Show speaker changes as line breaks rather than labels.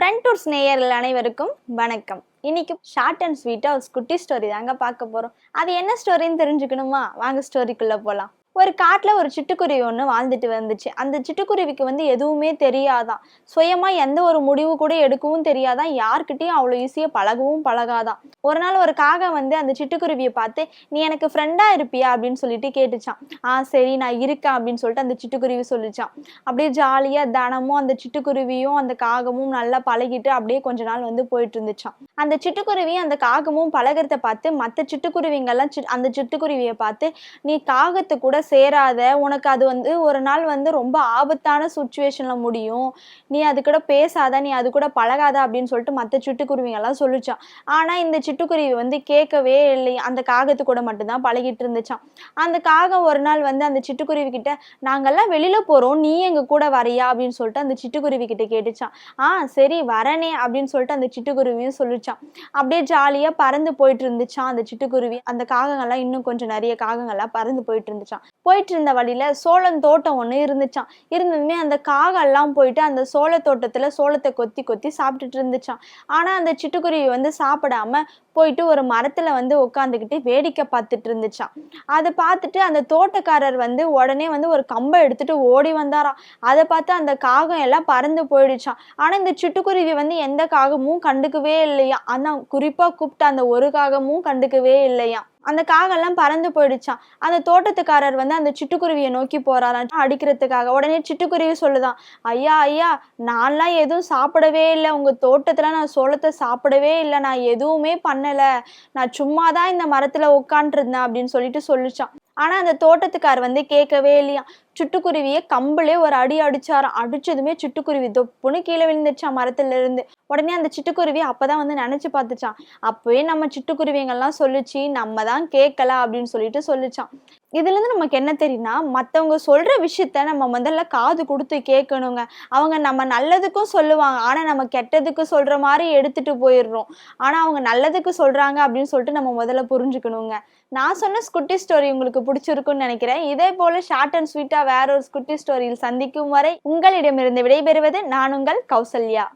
Friend tours நேயர்கள் அனைவருக்கும் வணக்கம். இன்னைக்கு ஷார்ட் அண்ட் ஸ்வீட்டா ஒரு குட்டி ஸ்டோரி தாங்க பார்க்க போறோம். அது என்ன ஸ்டோரின்னு தெரிஞ்சுக்கணுமா? வாங்க ஸ்டோரிக்குள்ள போலாம். ஒரு காட்டுல ஒரு சிட்டுக்குருவி ஒன்று வாழ்ந்துட்டு வந்துச்சு. அந்த சிட்டுக்குருவிக்கு எதுவுமே தெரியாதான், சுயமா எந்த ஒரு முடிவு கூட எடுக்கவும் தெரியாதான், யார்கிட்டயும் அவ்வளோ ஈஸியா பழகவும் பழகாதான். ஒரு நாள் ஒரு காகம் அந்த சிட்டுக்குருவியை பார்த்து, நீ எனக்கு ஃப்ரெண்டா இருப்பியா அப்படின்னு சொல்லிட்டு கேட்டுச்சான். சரி நான் இருக்கேன் அப்படின்னு சொல்லிட்டு அந்த சிட்டுக்குருவி சொல்லிச்சான். அப்படியே ஜாலியா தினமும் அந்த சிட்டுக்குருவியும் அந்த காகமும் நல்லா பழகிட்டு அப்படியே கொஞ்ச நாள் போயிட்டு இருந்துச்சான். அந்த சிட்டுக்குருவியும் அந்த காகமும் பழகிறத பார்த்து மற்ற சிட்டுக்குருவிங்கெல்லாம் அந்த சிட்டுக்குருவியை பார்த்து, நீ காகத்து கூட சேராத, உனக்கு அது ஒரு நாள் ரொம்ப ஆபத்தான சுச்சுவேஷன்ல முடியும், நீ அது கூட பேசாத, நீ அது கூட பழகாத அப்படின்னு சொல்லிட்டு மற்ற சிட்டுக்குருவிங்க எல்லாம் சொல்லிச்சான். ஆனா இந்த சிட்டுக்குருவி கேட்கவே இல்லை, அந்த காகத்து கூட மட்டும்தான் பழகிட்டு இருந்துச்சான். அந்த காகம் ஒரு நாள் அந்த சிட்டுக்குருவி கிட்ட, நாங்கெல்லாம் வெளியில போறோம், நீ எங்க கூட வரையா அப்படின்னு சொல்லிட்டு அந்த சிட்டுக்குருவி கிட்ட கேட்டுச்சான். சரி வரனே அப்படின்னு சொல்லிட்டு அந்த சிட்டுக்குருவியும் சொல்லிச்சான். அப்படியே ஜாலியா பறந்து போயிட்டு இருந்துச்சான் அந்த சிட்டுக்குருவி. அந்த காகங்கள்லாம் இன்னும் கொஞ்சம் நிறைய காகங்கள்லாம் பறந்து போயிட்டு இருந்துச்சான். போயிட்டு இருந்த வழியில சோளம் தோட்டம் ஒண்ணு இருந்துச்சான். இருந்ததுமே அந்த காகம் எல்லாம் போயிட்டு அந்த சோள தோட்டத்துல சோளத்தை கொத்தி கொத்தி சாப்பிட்டுட்டு இருந்துச்சான். ஆனா அந்த சிட்டுக்குருவி சாப்பிடாம போயிட்டு ஒரு மரத்துல உட்காந்துக்கிட்டு வேடிக்கை பார்த்துட்டு இருந்துச்சான். அதை பார்த்துட்டு அந்த தோட்டக்காரர் உடனே ஒரு கம்பை எடுத்துட்டு ஓடி வந்தாராம். அதை பார்த்து அந்த காகம் எல்லாம் பறந்து போயிடுச்சான். ஆனா இந்த சிட்டுக்குருவி எந்த காகமும் கண்டுக்கவே இல்லையா. ஆனா குறிப்பா கூப்பிட்டு அந்த ஒரு காகமும் கண்டுக்கவே இல்லையா. அந்த காகெல்லாம் பறந்து போயிடுச்சான். அந்த தோட்டத்துக்காரர் அந்த சிட்டுக்குருவியை நோக்கி போறாராம் அடிக்கிறதுக்காக. உடனே சிட்டுக்குருவி சொல்லுதான், ஐயா ஐயா, நான்லாம் எதுவும் சாப்பிடவே இல்லை, உங்க தோட்டத்துல நான் சோளத்தை சாப்பிடவே இல்லை, நான் எதுவுமே பண்ணல, நான் சும்மாதான் இந்த மரத்துல உட்காந்துட்டு இருந்தேன் அப்படின்னு சொல்லிட்டு சொல்லிச்சான். ஆனா அந்த தோட்டத்துக்கார் கேட்கவே இல்லையா. சிட்டுக்குருவியை கம்புலே ஒரு அடி அடிச்சாராம். அடிச்சதுமே சிட்டுக்குருவி தொப்புன்னு கீழே விழுந்துச்சான் மரத்துல இருந்து. உடனே அந்த சிட்டுக்குருவி அப்பதான் நினைச்சு பார்த்துச்சான். அப்பவே நம்ம சிட்டுக்குருவிங்கெல்லாம் சொல்லிச்சு, நம்ம தான் கேட்கல அப்படின்னு சொல்லிட்டு சொல்லிச்சான். இதுல இருந்து நமக்கு என்ன தெரியும்னா, மத்தவங்க சொல்ற விஷயத்த நம்ம முதல்ல காது கொடுத்து கேட்கணுங்க. அவங்க நம்ம நல்லதுக்கும் சொல்லுவாங்க, ஆனா நம்ம கெட்டதுக்கு சொல்ற மாதிரி எடுத்துட்டு போயிடுறோம். ஆனா அவங்க நல்லதுக்கு சொல்றாங்க அப்படின்னு சொல்லிட்டு நம்ம முதல்ல புரிஞ்சுக்கணுங்க. நான் சொன்ன குட்டி ஸ்டோரி உங்களுக்கு பிடிச்சிருக்குன்னு நினைக்கிறேன். இதே போல ஷார்ட் அண்ட் ஸ்வீட்டா வேற ஒரு குட்டி ஸ்டோரியில் சந்திக்கும் வரை உங்களிடமிருந்து விடைபெறுவது நான் உங்கள் கௌசல்யா.